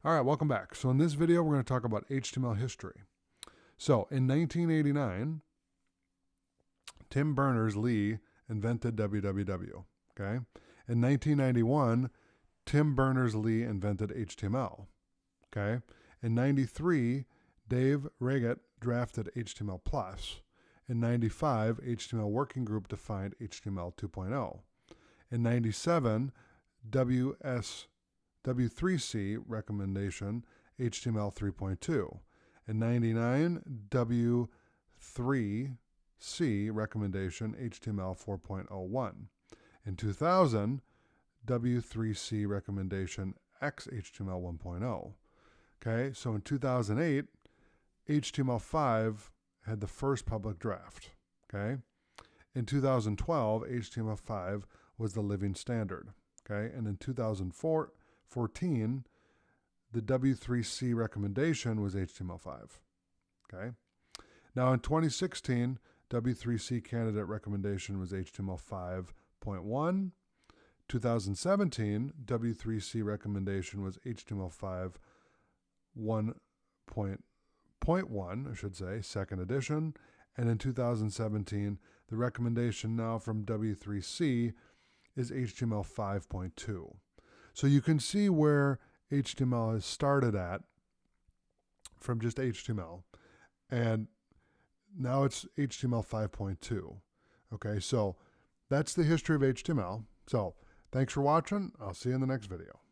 All right, welcome back. So in this video, we're going to talk about HTML history. So in 1989, Tim Berners-Lee invented www. Okay. In 1991, Tim Berners-Lee invented HTML. Okay. In 93, Dave Reget drafted HTML+. In 95, HTML Working Group defined HTML 2.0. In 97, W3C recommendation HTML 3.2. In 99, W3C recommendation HTML 4.01. In 2000, W3C recommendation XHTML 1.0. Okay, so in 2008, HTML5 had the first public draft. Okay, in 2012, HTML5 was the living standard. Okay, and in 2014, the W3C recommendation was HTML5. Okay, now in 2016, W3C candidate recommendation was HTML 5.1. 2017, W3C recommendation was HTML5 1.1, I should say, second edition. And in 2017, the recommendation now from W3C is HTML 5.2. So you can see where HTML has started at from just HTML. And now it's HTML 5.2. Okay, so that's the history of HTML. So thanks for watching. I'll see you in the next video.